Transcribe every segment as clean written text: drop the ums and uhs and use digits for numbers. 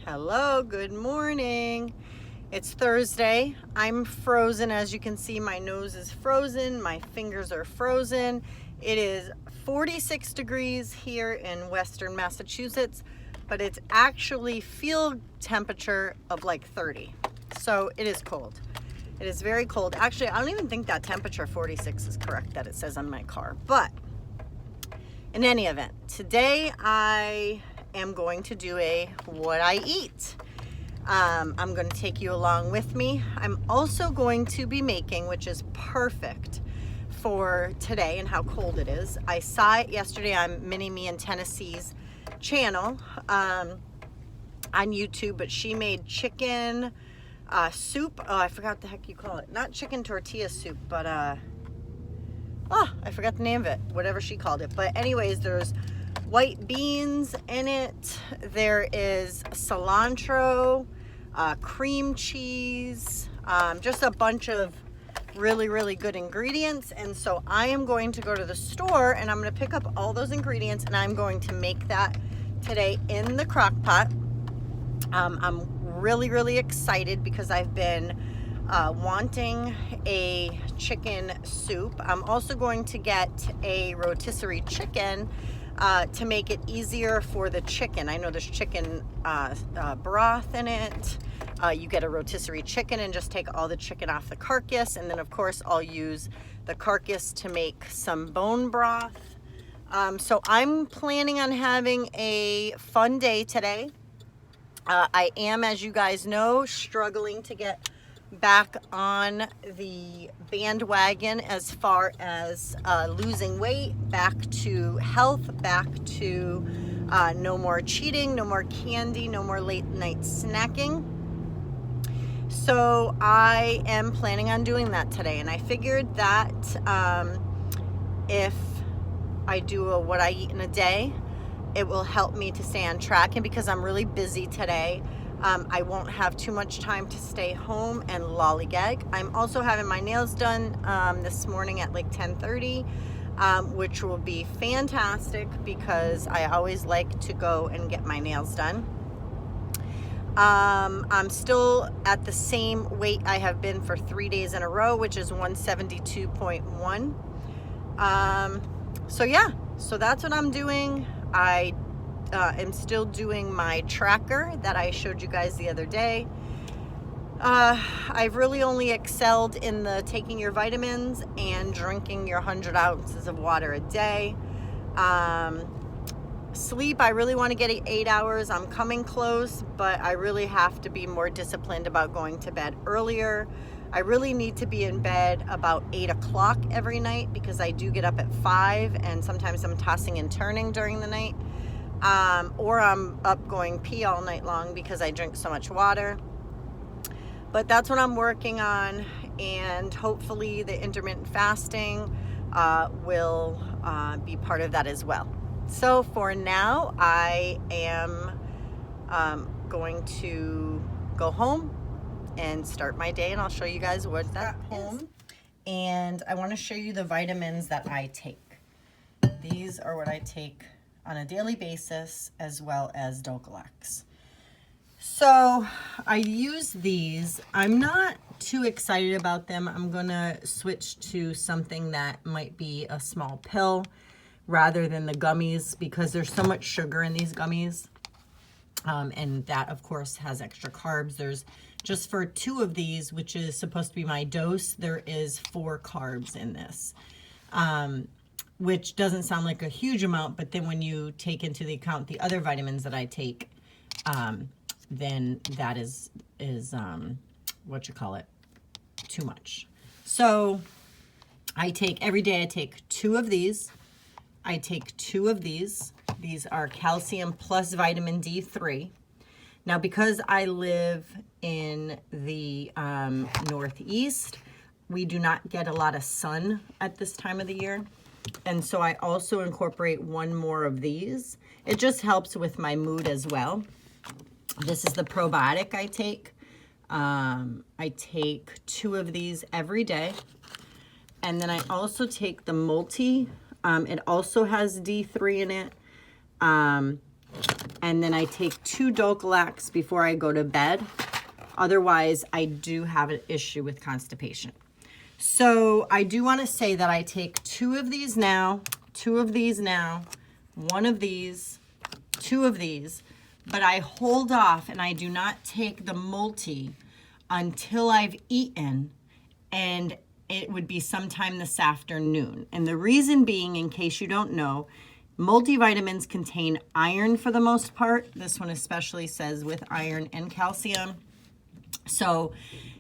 Hello, good morning. It's Thursday. I'm frozen. As you can see, my nose is frozen. My fingers are frozen. It is 46 degrees here in Western Massachusetts, but it's actually field temperature of like 30. So it is cold. It is very cold. Actually, I don't even think that temperature 46 is correct that it says on my car. But in any event, today I am going to do a what I eat. I'm going to take you along with me. I'm also going to be making, which is perfect for today and how cold it is. I saw it yesterday on Mini Me in Tennessee's channel on YouTube, but she made chicken soup. Oh, I forgot the heck you call it. Not chicken tortilla soup, but I forgot the name of it. Whatever she called it. But anyways, there's white beans in it. There is cilantro, cream cheese, just a bunch of really good ingredients. And so I am going to go to the store and I'm going to pick up all those ingredients and I'm going to make that today in the crock pot. I'm really excited because I've been wanting a chicken soup. I'm also going to get a rotisserie chicken to make it easier for the chicken. I know there's chicken broth in it. You get a rotisserie chicken and just take all the chicken off the carcass, and then of course I'll use the carcass to make some bone broth. So I'm planning on having a fun day today. I am, as you guys know, struggling to get back on the bandwagon as far as losing weight, back to health, back to no more cheating, no more candy, no more late night snacking. So I am planning on doing that today, and I figured that if I do a what I eat in a day, it will help me to stay on track. And because I'm really busy today, I won't have too much time to stay home and lollygag. I'm also having my nails done this morning at like 10:30, which will be fantastic because I always like to go and get my nails done. I'm still at the same weight I have been for 3 days in a row, which is 172.1. So yeah, so that's what I'm doing. I am still doing my tracker that I showed you guys the other day. I've really only excelled in the taking your vitamins and drinking your 100 ounces of water a day. Sleep, I really want to get 8 hours. I'm coming close, but I really have to be more disciplined about going to bed earlier. I really need to be in bed about 8 o'clock every night because I do get up at 5 and sometimes I'm tossing and turning during the night. Or I'm up going pee all night long because I drink so much water. But that's what I'm working on, and hopefully the intermittent fasting will be part of that as well. So for now, I am going to go home and start my day, and I'll show you guys what that home. And I want to show you the vitamins that I take. These are what I take on a daily basis, as well as Dulcolax. So I use these. I'm not too excited about them. I'm gonna switch to something that might be a small pill rather than the gummies because there's so much sugar in these gummies. And that of course has extra carbs. There's just for 2 of these, which is supposed to be my dose, there is 4 carbs in this. Which doesn't sound like a huge amount, but then when you take into the account the other vitamins that I take, then that is too much. So I take, every day I take 2 of these. I take 2 of these. These are calcium plus vitamin D3. Now, because I live in the Northeast, we do not get a lot of sun at this time of the year. And so I also incorporate 1 more of these. It just helps with my mood as well. This is the probiotic I take. I take 2 of these every day. And then I also take the multi. It also has D3 in it. and then I take 2 Dulcolax before I go to bed. Otherwise, I do have an issue with constipation. So I do want to say that I take 2 of these now, 2 of these now, 1 of these, 2 of these, but I hold off and I do not take the multi until I've eaten, and it would be sometime this afternoon. And the reason being, in case you don't know, multivitamins contain iron for the most part. This one especially says with iron and calcium. So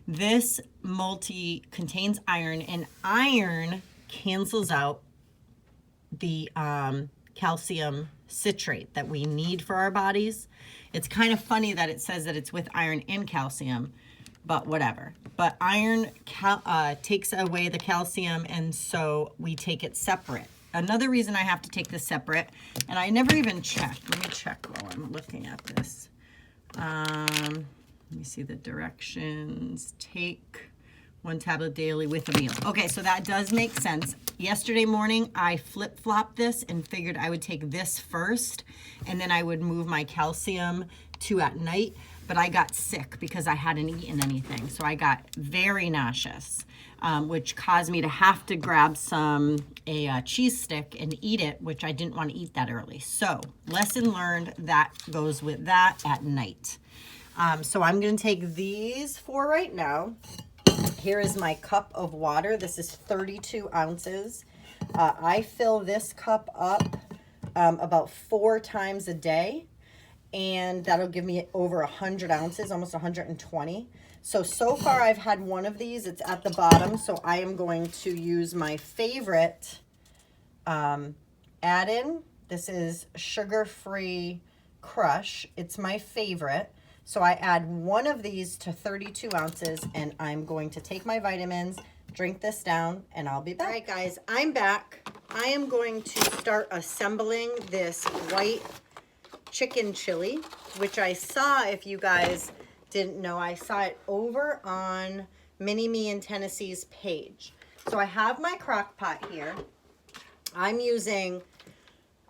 this multi contains iron, and iron cancels out the calcium citrate that we need for our bodies. It's kind of funny that it says that it's with iron and calcium, but whatever. But iron takes away the calcium, and so we take it separate. Another reason I have to take this separate, and I never even checked. Let me check while I'm looking at this. Let me see the directions. Take 1 tablet daily with a meal. Okay, so that does make sense. Yesterday morning, I flip-flopped this and figured I would take this first, and then I would move my calcium to at night. But I got sick because I hadn't eaten anything. So I got very nauseous, which caused me to have to grab a cheese stick and eat it, which I didn't want to eat that early. So lesson learned, that goes with that at night. So I'm going to take these 4 right now. Here is my cup of water. This is 32 ounces. I fill this cup up about 4 times a day, and that'll give me over 100 ounces, almost 120. So far I've had 1 of these. It's at the bottom, so I am going to use my favorite add-in. This is sugar-free Crush. It's my favorite. So I add 1 of these to 32 ounces, and I'm going to take my vitamins, drink this down, and I'll be back. All right, guys, I'm back. I am going to start assembling this white chicken chili, which I saw, if you guys didn't know, I saw it over on Mini Me in Tennessee's page. So I have my crock pot here. I'm using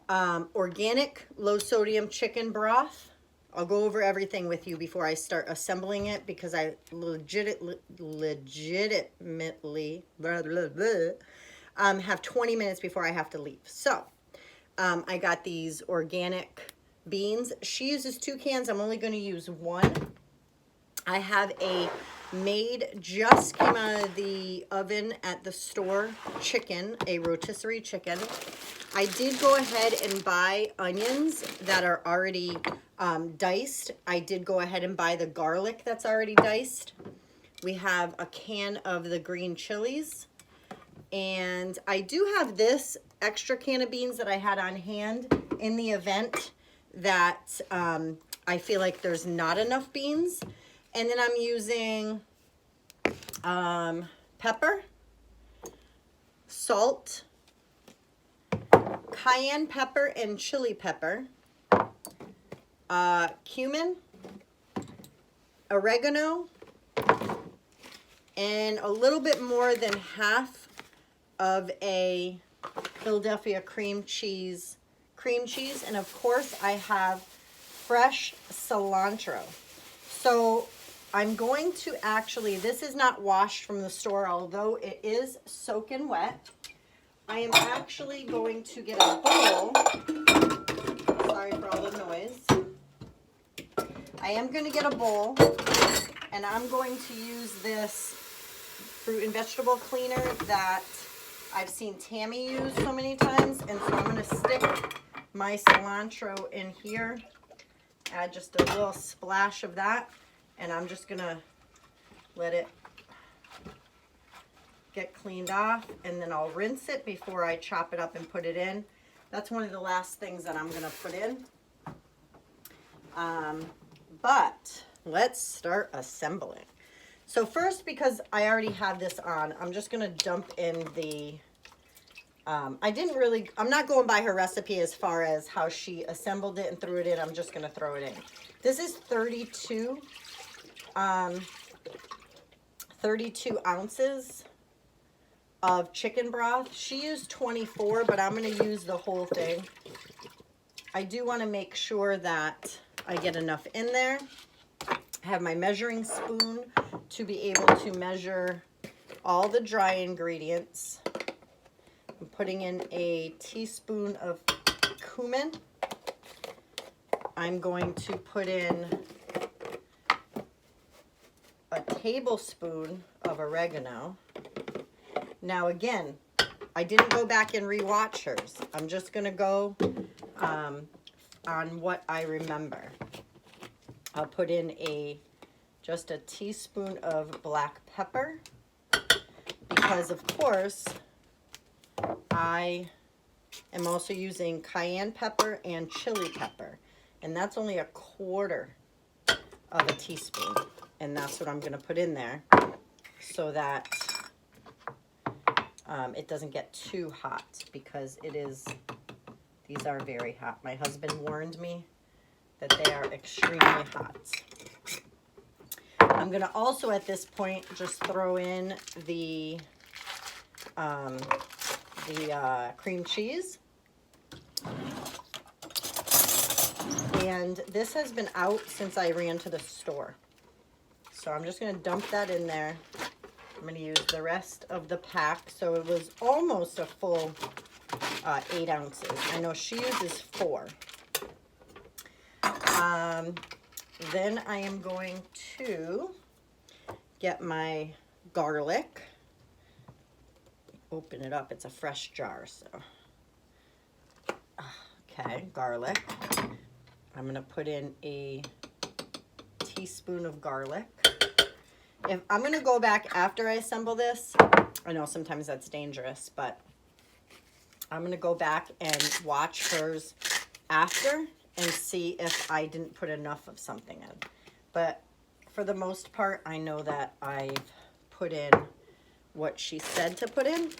organic low sodium chicken broth. I'll go over everything with you before I start assembling it, because I legitimately have 20 minutes before I have to leave. So I got these organic beans. She uses 2 cans. I'm only going to use 1. I have a just came out of the oven at the store chicken, a rotisserie chicken. I did go ahead and buy onions that are already diced. I did go ahead and buy the garlic that's already diced. We have a can of the green chilies. And I do have this extra can of beans that I had on hand in the event that I feel like there's not enough beans. And then I'm using pepper, salt, cayenne pepper and chili pepper, cumin, oregano, and a little bit more than half of a Philadelphia cream cheese. And of course I have fresh cilantro. So I'm going to actually, this is not washed from the store, although it is soaking wet. I am actually going to get a bowl. Sorry for all the noise. I am going to get a bowl, and I'm going to use this fruit and vegetable cleaner that I've seen Tammy use so many times. And so I'm going to stick my cilantro in here, add just a little splash of that, and I'm just going to let it get cleaned off, and then I'll rinse it before I chop it up and put it in. That's one of the last things that I'm going to put in. But let's start assembling. So first, because I already have this on, I'm just going to dump in the, I'm not going by her recipe as far as how she assembled it and threw it in. I'm just going to throw it in. This is 32 ounces of chicken broth. She used 24, but I'm going to use the whole thing. I do want to make sure that I get enough in there. I have my measuring spoon to be able to measure all the dry ingredients. I'm putting in a teaspoon of cumin. I'm going to put in a tablespoon of oregano. Now again, I didn't go back and rewatch hers. I'm just gonna go on what I remember. I'll put in just a teaspoon of black pepper, because of course I am also using cayenne pepper and chili pepper, and that's only 1/4 of a teaspoon, and that's what I'm going to put in there so that it doesn't get too hot, because these are very hot. My husband warned me that they are extremely hot. I'm going to also at this point just throw in the cream cheese. And this has been out since I ran to the store. So I'm just going to dump that in there. I'm going to use the rest of the pack. So it was almost a full 8 ounces. I know she uses 4. Then I am going to get my garlic. Open it up. It's a fresh jar, so. Okay, garlic. I'm going to put in a teaspoon of garlic. If I'm going to go back after I assemble this, I know sometimes that's dangerous, but I'm going to go back and watch hers after and see if I didn't put enough of something in. But for the most part, I know that I've put in what she said to put in.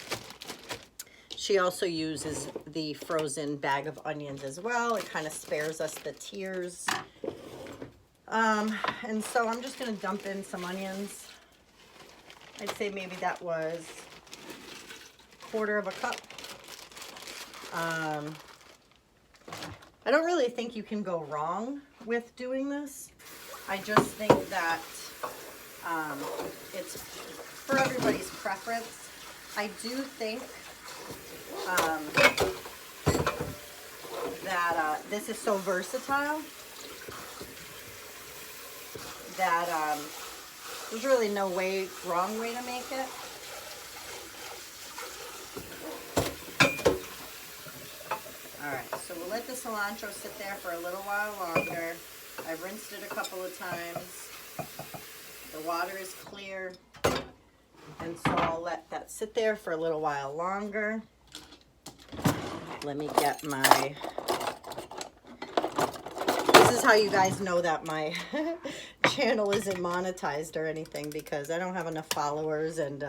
She also uses the frozen bag of onions as well. It kind of spares us the tears. And so I'm just going to dump in some onions. I'd say maybe that was 1/4 cup. I don't really think you can go wrong with doing this. I just think that it's for everybody's preference. I do think that this is so versatile that there's really no wrong way to make it. Alright, so we'll let the cilantro sit there for a little while longer. I've rinsed it a couple of times. The water is clear. And so I'll let that sit there for a little while longer. Let me get my... This is how you guys know that my channel isn't monetized or anything, because I don't have enough followers, and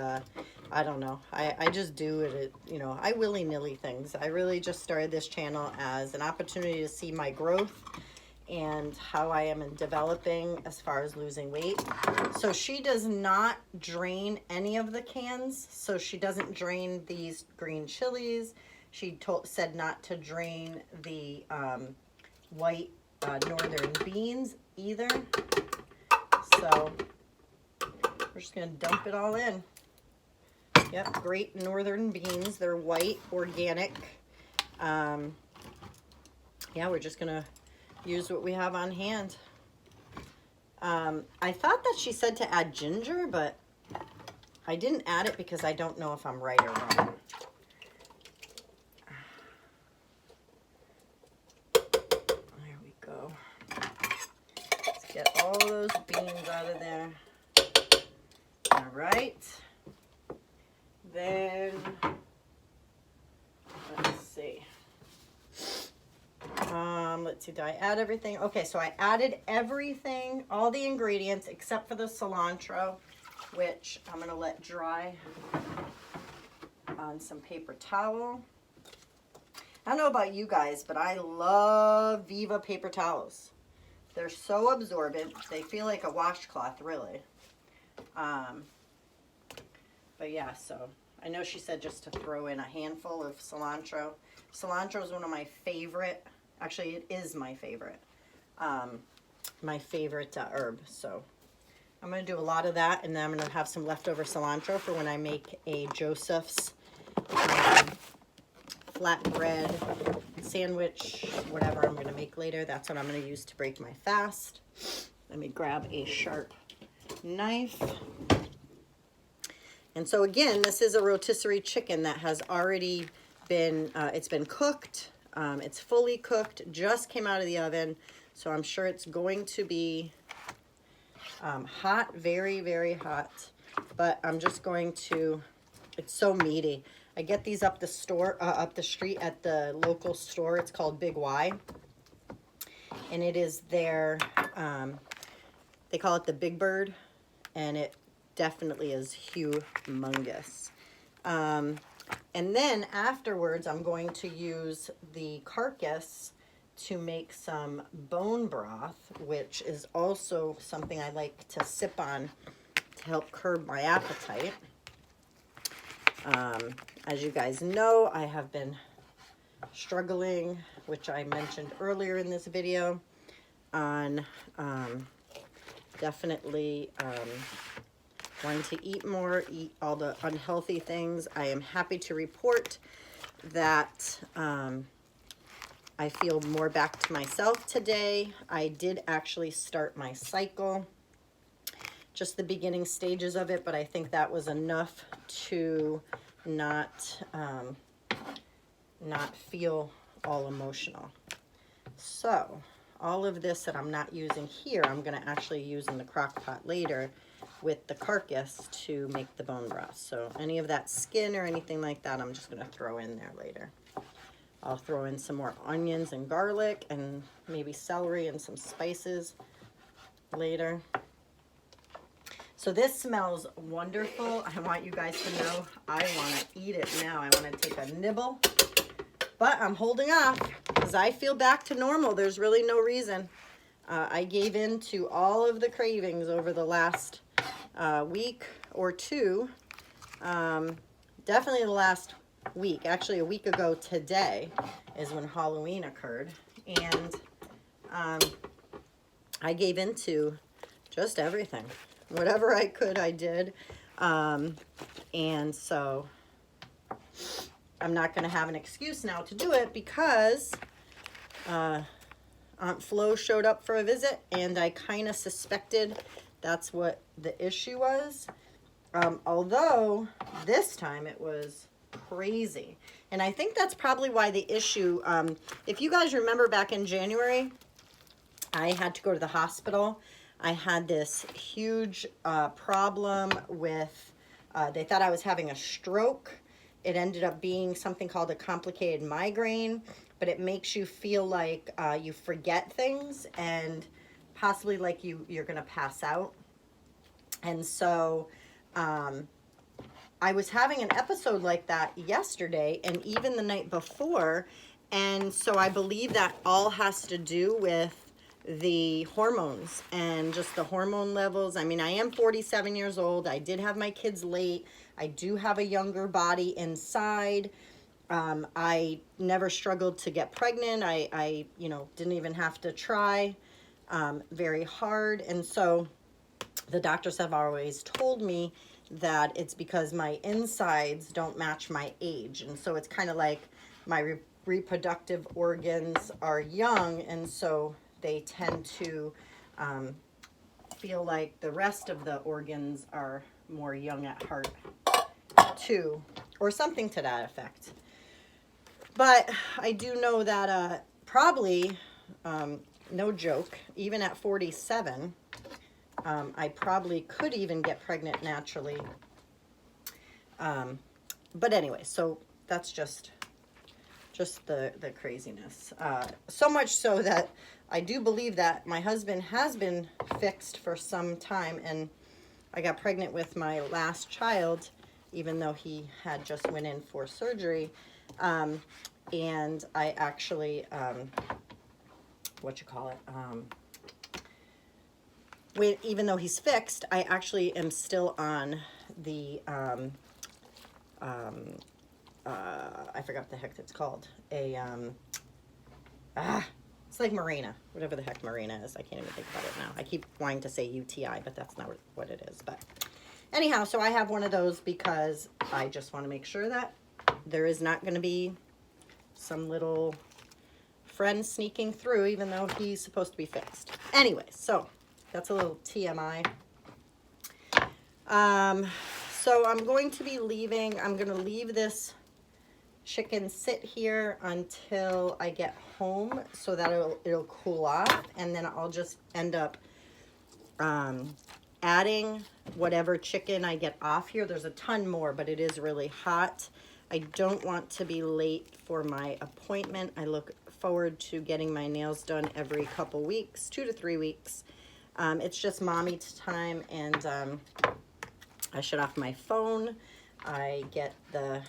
I don't know. I just do it, you know, I willy-nilly things. I really just started this channel as an opportunity to see my growth and how I am in developing as far as losing weight. So she does not drain any of the cans. So she doesn't drain these green chilies. She said not to drain the white northern beans either. So we're just gonna dump it all in. Yep, great northern beans. They're white, organic. Yeah, we're just gonna use what we have on hand. I thought that she said to add ginger, but I didn't add it because I don't know if I'm right or wrong. There we go. Let's get all those beans out of there. All right. Then, let's see. Let's see, did I add everything? Okay, so I added everything, all the ingredients, except for the cilantro, which I'm going to let dry on some paper towel. I don't know about you guys, but I love Viva paper towels. They're so absorbent. They feel like a washcloth, really. But yeah, so I know she said just to throw in a handful of cilantro. Cilantro is one of my favorite Actually, it is my favorite herb. So I'm going to do a lot of that, and then I'm going to have some leftover cilantro for when I make a Joseph's flatbread sandwich, whatever I'm going to make later. That's what I'm going to use to break my fast. Let me grab a sharp knife. And so again, this is a rotisserie chicken that has already been, it's been cooked. It's fully cooked, just came out of the oven. So I'm sure it's going to be hot, very, very hot. But I'm just going to, it's so meaty. I get these up the street at the local store. It's called Big Y. And it is their, they call it the Big Bird. And it definitely is humongous. And then afterwards, I'm going to use the carcass to make some bone broth, which is also something I like to sip on to help curb my appetite. As you guys know, I have been struggling, which I mentioned earlier in this video, on definitely wanting to eat more, eat all the unhealthy things. I am happy to report that I feel more back to myself today. I did actually start my cycle, just the beginning stages of it, but I think that was enough to not feel all emotional. So all of this that I'm not using here, I'm going to actually use in the crock pot later with the carcass to make the bone broth. So any of that skin or anything like that, I'm just going to throw in there later. I'll throw in some more onions and garlic and maybe celery and some spices later. So this smells wonderful. I want you guys to know I want to eat it now. I want to take a nibble, but I'm holding off because I feel back to normal. There's really no reason. I gave in to all of the cravings over the last week or two. Definitely the last week. Actually, a week ago today is when Halloween occurred. And I gave in to just everything. Whatever I could, I did. And so I'm not going to have an excuse now to do it because Aunt Flo showed up for a visit, and I kind of suspected that's what the issue was. Although this time it was crazy. And I think that's probably why the issue, if you guys remember back in January, I had to go to the hospital. I had this huge problem with, they thought I was having a stroke. It ended up being something called a complicated migraine, but it makes you feel like you forget things and possibly like you're gonna pass out. And so I was having an episode like that yesterday and even the night before. And so I believe that all has to do with the hormones and just the hormone levels. I mean, I am 47 years old. I did have my kids late. I do have a younger body inside. I never struggled to get pregnant. I didn't even have to try very hard. And so the doctors have always told me that it's because my insides don't match my age. And so it's kind of like my reproductive organs are young, and so they tend to feel like the rest of the organs are more young at heart too, or something to that effect. But I do know that probably, no joke, even at 47, I probably could even get pregnant naturally. But anyway, so that's just the craziness. So much so that I do believe that my husband has been fixed for some time, and I got pregnant with my last child, even though he had just went in for surgery. And I actually, even though he's fixed, I actually am still on the, I forgot what the heck it's called. It's like Mirena, whatever the heck Mirena is. I can't even think about it now. I keep wanting to say UTI, but that's not what it is. But anyhow, so I have one of those because I just want to make sure that there is not going to be some little friend sneaking through, even though he's supposed to be fixed. Anyway, so that's a little TMI. So I'm going to leave this chicken sit here until I get home so that it'll cool off, and then I'll just end up adding whatever chicken I get off here. There's a ton more, but it is really hot. I don't want to be late for my appointment. I look forward to getting my nails done every couple weeks, 2 to 3 weeks. It's just mommy time, and I shut off my phone. I get the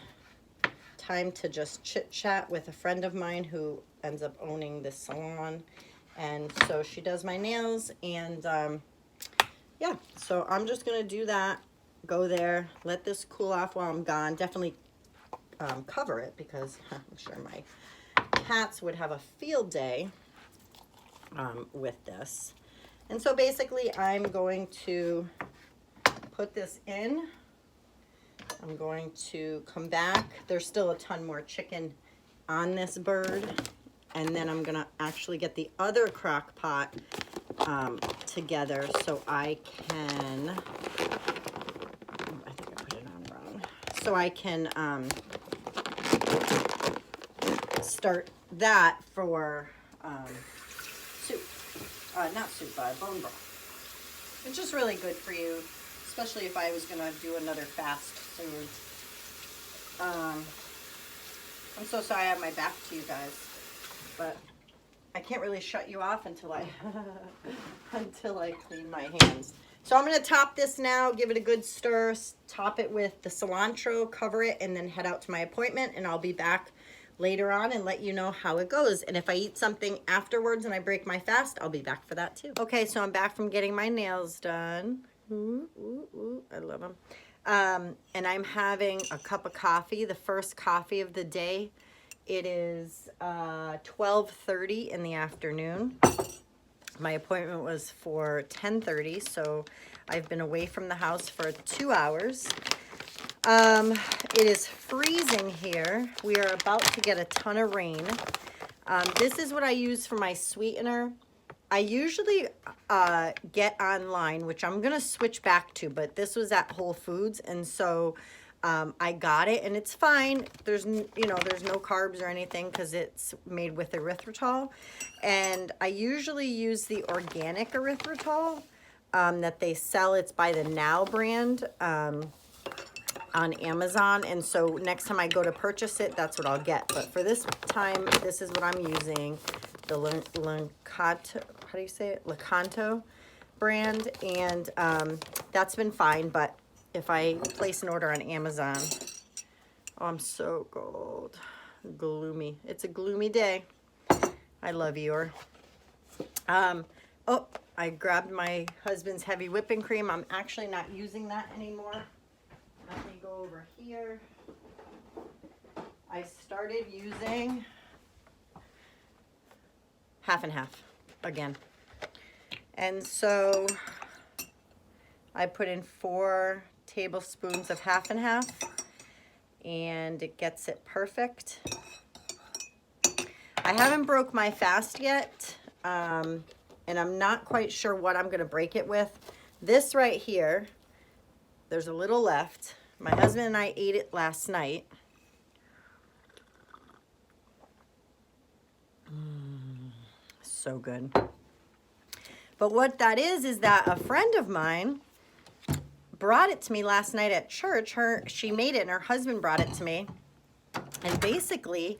time to just chit chat with a friend of mine who ends up owning this salon, and so she does my nails, and yeah, so I'm just gonna do that, go there, let this cool off while I'm gone. Definitely cover it, because I'm sure my cats would have a field day with this. And so basically I'm going to put this in. I'm going to come back. There's still a ton more chicken on this bird. And then I'm gonna actually get the other crock pot together so I can, I think I put it on wrong. So I can start that for soup. Not soup, bone broth. It's just really good for you, especially if I was gonna do another fast soon. I'm so sorry I have my back to you guys, but I can't really shut you off until I until I clean my hands. So I'm gonna top this now, give it a good stir, top it with the cilantro, cover it, and then head out to my appointment, and I'll be back later on and let you know how it goes. And if I eat something afterwards and I break my fast, I'll be back for that too. Okay, so I'm back from getting my nails done. Ooh, ooh, ooh, I love them. And I'm having a cup of coffee, the first coffee of the day. It is 12:30 in the afternoon. My appointment was for 10:30, so I've been away from the house for 2 hours. It is freezing here. We are about to get a ton of rain. This is what I use for my sweetener. I usually get online, which I'm gonna switch back to, but this was at Whole Foods, and so I got it, and it's fine. There's no carbs or anything because it's made with erythritol, and I usually use the organic erythritol that they sell. It's by the Now brand on Amazon, and so next time I go to purchase it, that's what I'll get. But for this time, this is what I'm using, the Lakanto, how do you say it? Lakanto brand, and that's been fine. But if I place an order on Amazon, oh, I'm so cold, gloomy. It's a gloomy day. I love you. Oh, I grabbed my husband's heavy whipping cream. I'm actually not using that anymore. Let me go over here. I started using half and half again. And so I put in 4 tablespoons of half and half, and it gets it perfect. I haven't broke my fast yet, and I'm not quite sure what I'm gonna break it with. This right here, there's a little left. My husband and I ate it last night. So good. But what that is that a friend of mine brought it to me last night at church. She made it, and her husband brought it to me. And basically,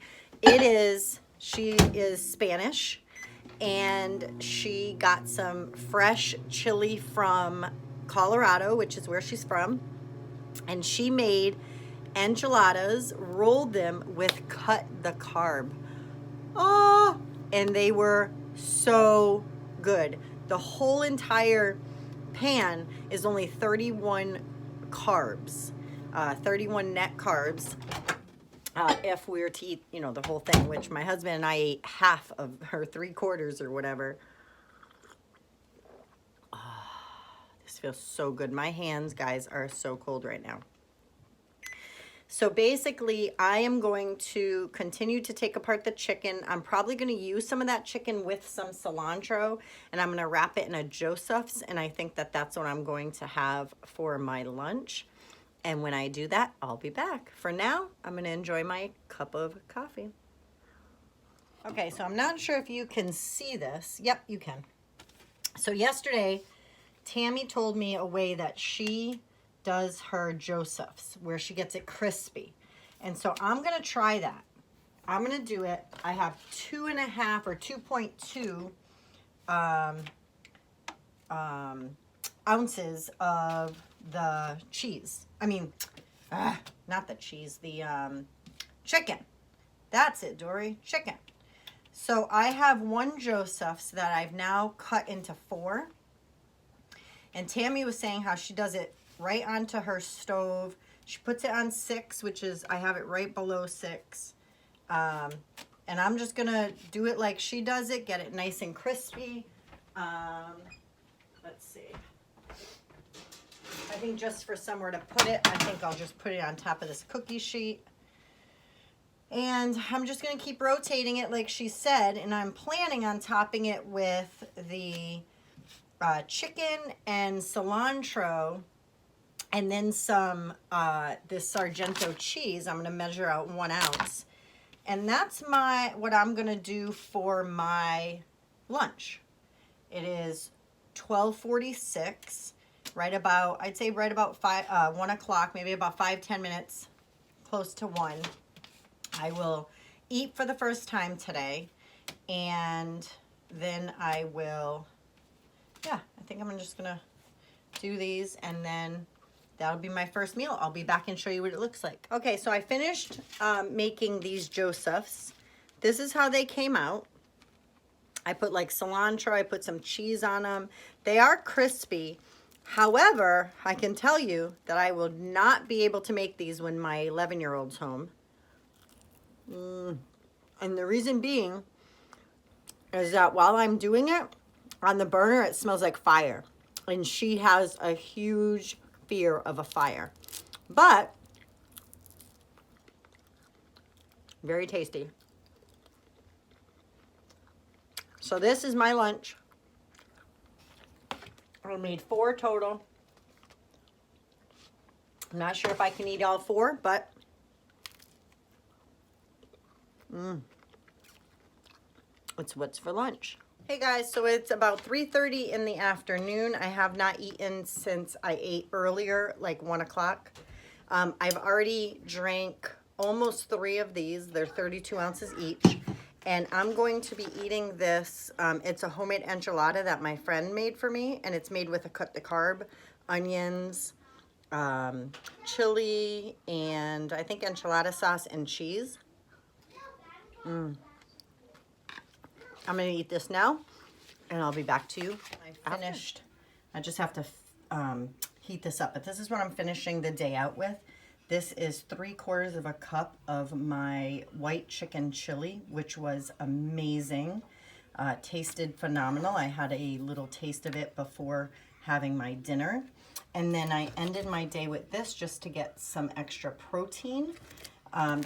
she is Spanish, and she got some fresh chili from Colorado, which is where she's from, and she made enchiladas, rolled them with cut the carb. Oh, and they were so good. The whole entire pan is only 31 carbs, 31 net carbs. if we were to eat, you know, the whole thing, which my husband and I ate half of her 3/4 or whatever. This feels so good. My hands, guys, are so cold right now. So basically, I am going to continue to take apart the chicken. I'm probably going to use some of that chicken with some cilantro, and I'm going to wrap it in a Joseph's, and I think that that's what I'm going to have for my lunch. And when I do that, I'll be back. For now, I'm going to enjoy my cup of coffee. Okay, so I'm not sure if you can see this. Yep, you can. So yesterday, Tammy told me a way that she does her Joseph's, where she gets it crispy. And so I'm going to try that. I'm going to do it. I have 2.5 or 2.2 ounces of the cheese. I mean, not the cheese, the chicken. That's it, Dory, chicken. So I have one Joseph's that I've now cut into 4. And Tammy was saying how she does it right onto her stove. She puts it on 6, which is, I have it right below 6. And I'm just going to do it like she does it, get it nice and crispy. Let's see. I think just for somewhere to put it, I think I'll just put it on top of this cookie sheet. And I'm just going to keep rotating it like she said. And I'm planning on topping it with the chicken and cilantro, and then some this Sargento cheese. I'm going to measure out 1 ounce, and that's what I'm going to do for my lunch. It is 12:46, right about, I'd say right about 1 o'clock, maybe about 5-10 minutes, close to 1. I will eat for the first time today, and then I will, yeah, I think I'm just gonna do these, and then that'll be my first meal. I'll be back and show you what it looks like. Okay, so I finished making these Joseph's. This is how they came out. I put like cilantro, I put some cheese on them. They are crispy. However, I can tell you that I will not be able to make these when my 11-year-old's home. And the reason being is that while I'm doing it on the burner, it smells like fire. And she has a huge fear of a fire. But very tasty. So this is my lunch. I made 4 total. I'm not sure if I can eat all 4, but it's what's for lunch. Hey guys, so it's about 3:30 in the afternoon. I have not eaten since I ate earlier, like 1 o'clock. I've already drank almost 3 of these. They're 32 ounces each. And I'm going to be eating this. It's a homemade enchilada that my friend made for me. And it's made with a cut the carb, onions, chili, and I think enchilada sauce and cheese. I'm going to eat this now, and I'll be back to you. I finished. I just have to heat this up. But this is what I'm finishing the day out with. This is 3/4 of a cup of my white chicken chili, which was amazing. Tasted phenomenal. I had a little taste of it before having my dinner. And then I ended my day with this just to get some extra protein.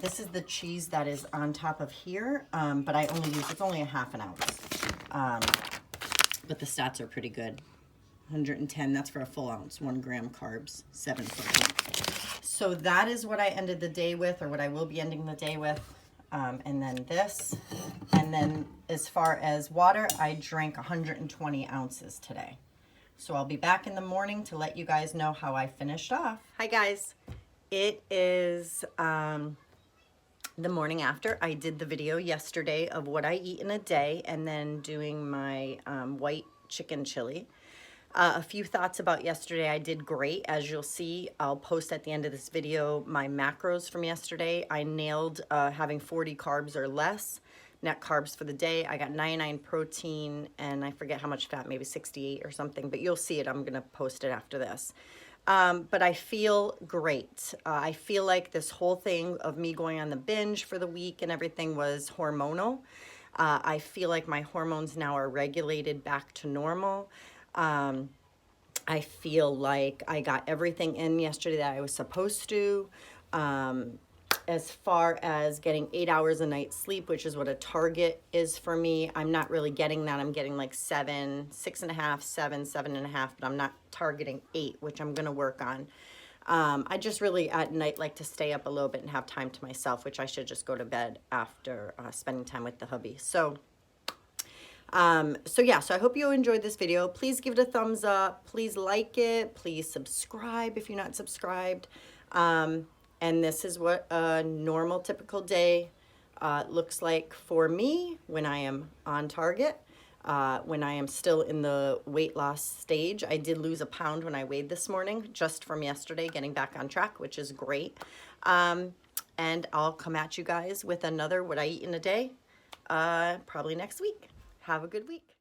This is the cheese that is on top of here, but I only use, it's only a 1/2 ounce. But the stats are pretty good. 110, that's for a full ounce, 1 gram carbs, 7 protein. So that is what I ended the day with, or what I will be ending the day with. And then this. And then as far as water, I drank 120 ounces today. So I'll be back in the morning to let you guys know how I finished off. Hi guys. It is the morning after. I did the video yesterday of what I eat in a day, and then doing my white chicken chili. A few thoughts about yesterday. I did great. As you'll see, I'll post at the end of this video my macros from yesterday. I nailed having 40 carbs or less net carbs for the day. I got 99 protein, and I forget how much fat, maybe 68 or something, but you'll see it. I'm going to post it after this. But I feel great. I feel like this whole thing of me going on the binge for the week and everything was hormonal. I feel like my hormones now are regulated back to normal. I feel like I got everything in yesterday that I was supposed to. As far as getting 8 hours a night sleep, which is what a target is for me, I'm not really getting that. I'm getting like 7, 6.5, 7, 7.5, but I'm not targeting 8, which I'm going to work on. I just really at night like to stay up a little bit and have time to myself, which I should just go to bed after spending time with the hubby. So yeah, so I hope you enjoyed this video. Please give it a thumbs up. Please like it. Please subscribe if you're not subscribed. And this is what a normal, typical day looks like for me when I am on target. When I am still in the weight loss stage. I did lose a pound when I weighed this morning, just from yesterday, getting back on track, which is great. And I'll come at you guys with another what I eat in a day, probably next week. Have a good week.